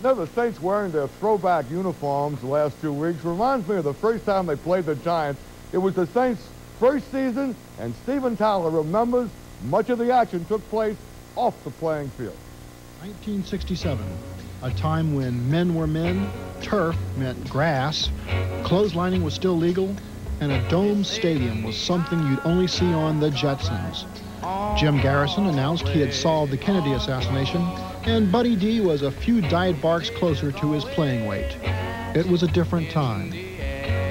Now, the Saints wearing their throwback uniforms the last 2 weeks reminds me of the first time they played the Giants. It was the Saints' first season, and Steven Tyler remembers much of the action took place off the playing field. 1967, a time when men were men, turf meant grass, clotheslining was still legal, and a domed stadium was something you'd only see on the Jetsons. Jim Garrison announced he had solved the Kennedy assassination, and Buddy D was a few diet barks closer to his playing weight. It was a different time.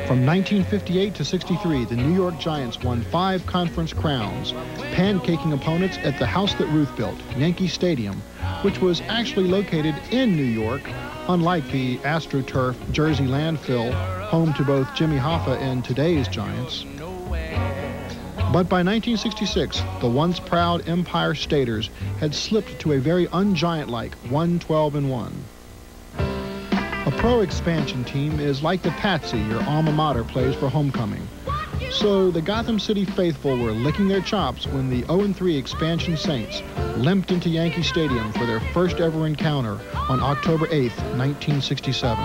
From 1958 to 63, the New York Giants won 5 conference crowns, pancaking opponents at the house that Ruth built, Yankee Stadium, which was actually located in New York, unlike the AstroTurf Jersey landfill, home to both Jimmy Hoffa and today's Giants. But by 1966, the once proud Empire Staters had slipped to a very un-Giant-like 1-12-1. A pro expansion team is like the Patsy your alma mater plays for homecoming. So the Gotham City faithful were licking their chops when the 0-3 expansion Saints limped into Yankee Stadium for their first ever encounter on October 8th, 1967.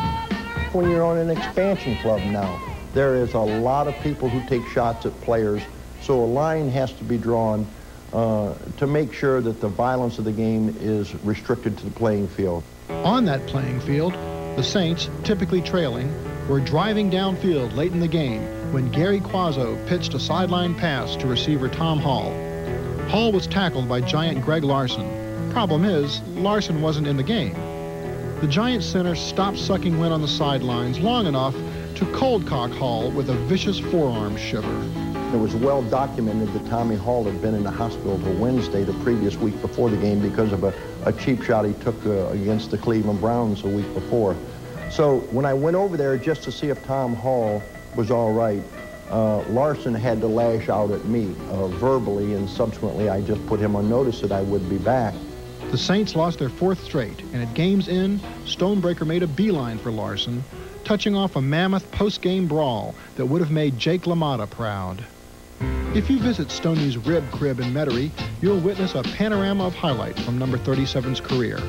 When you're on an expansion club now, there is a lot of people who take shots at players, so a line has to be drawn to make sure that the violence of the game is restricted to the playing field. On that playing field, the Saints, typically trailing, were driving downfield late in the game when Gary Quazzo pitched a sideline pass to receiver Tom Hall. Hall was tackled by Giant Greg Larson. Problem is, Larson wasn't in the game. The Giant center stopped sucking wind on the sidelines long enough to cold cock Hall with a vicious forearm shiver. It was well documented that Tommy Hall had been in the hospital for Wednesday, the previous week before the game, because of a cheap shot he took against the Cleveland Browns a week before. So when I went over there just to see if Tom Hall was all right, Larson had to lash out at me verbally, and subsequently I just put him on notice that I would be back. The Saints lost their 4th straight, and at game's end, Stonebreaker made a beeline for Larson, touching off a mammoth post-game brawl that would have made Jake LaMotta proud. If you visit Stoney's Rib Crib in Metairie, you'll witness a panorama of highlights from number 37's career.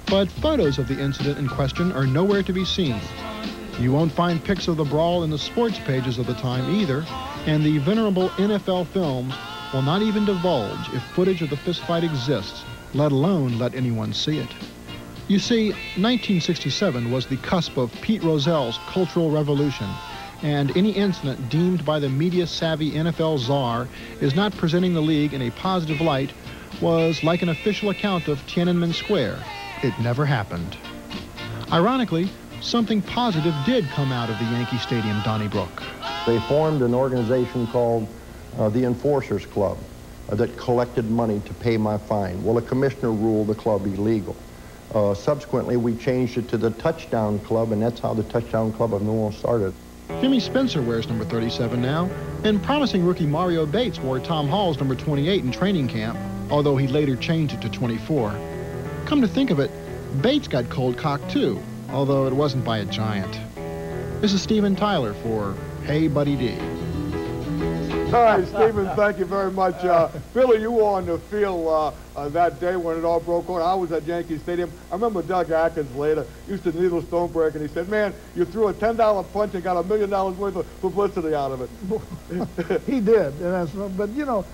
But photos of the incident in question are nowhere to be seen. You won't find pics of the brawl in the sports pages of the time either, and the venerable NFL films will not even divulge if footage of the fistfight exists, let alone let anyone see it. You see, 1967 was the cusp of Pete Rozell's cultural revolution, and any incident deemed by the media-savvy NFL czar is not presenting the league in a positive light was like an official account of Tiananmen Square. It never happened. Ironically, something positive did come out of the Yankee Stadium Donnybrook. They formed an organization called the Enforcers Club that collected money to pay my fine. Well, a commissioner ruled the club illegal. Subsequently, we changed it to the Touchdown Club, and that's how the Touchdown Club of New Orleans started. Jimmy Spencer wears number 37 now, and promising rookie Mario Bates wore Tom Hall's number 28 in training camp, although he later changed it to 24. Come to think of it, Bates got cold cocked too, although it wasn't by a Giant. This is Steven Tyler for Hey Buddy D. All right, Steven, thank you very much. Billy, you were on the field that day when it all broke on. I was at Yankee Stadium. I remember Doug Atkins later used to needle Stonebreaker, and he said, man, you threw a $10 punch and got $1 million worth of publicity out of it. He did, and that's, but you know,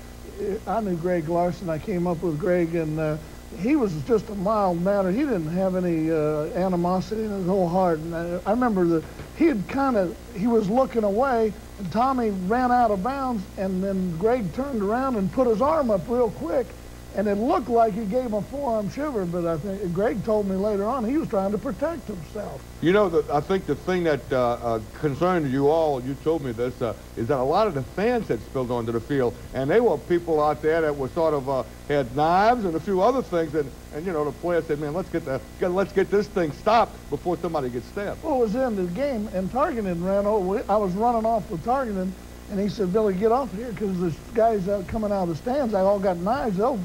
I knew Greg Larson. I came up with Greg, and he was just a mild mannered. He didn't have any animosity in his whole heart. And I remember that he was looking away, and Tommy ran out of bounds, and then Greg turned around and put his arm up real quick, and it looked like he gave him a forearm shiver, but I think Greg told me later on he was trying to protect himself. You know, I think the thing that concerned you all, you told me this, is that a lot of the fans had spilled onto the field, and they were people out there that were sort of had knives and a few other things, and you know, the player said, man, let's get this thing stopped before somebody gets stabbed. Well, it was in the game, and Targeted ran over. I was running off with Targeted, and he said, Billy, get off here, because the guys coming out of the stands, they all got knives. They'll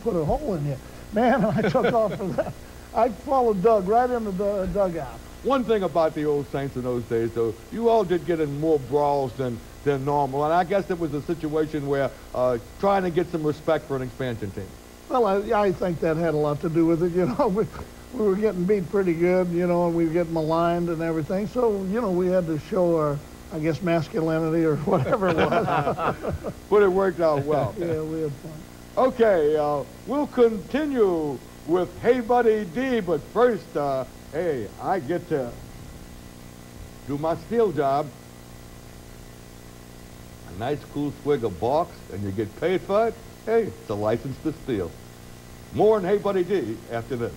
put a hole in you. Man, I took off for that. I followed Doug right into the dugout. One thing about the old Saints in those days, though, you all did get in more brawls than normal, and I guess it was a situation where trying to get some respect for an expansion team. Well, I think that had a lot to do with it. You know, we were getting beat pretty good, you know, and we were getting maligned and everything. So, you know, we had to show our, I guess, masculinity or whatever it was. But it worked out well. Yeah, we had fun. Okay, we'll continue with Hey Buddy D, but first, hey, I get to do my steel job. A nice cool swig of box, and you get paid for it. Hey, it's a license to steal. More on Hey Buddy D after this.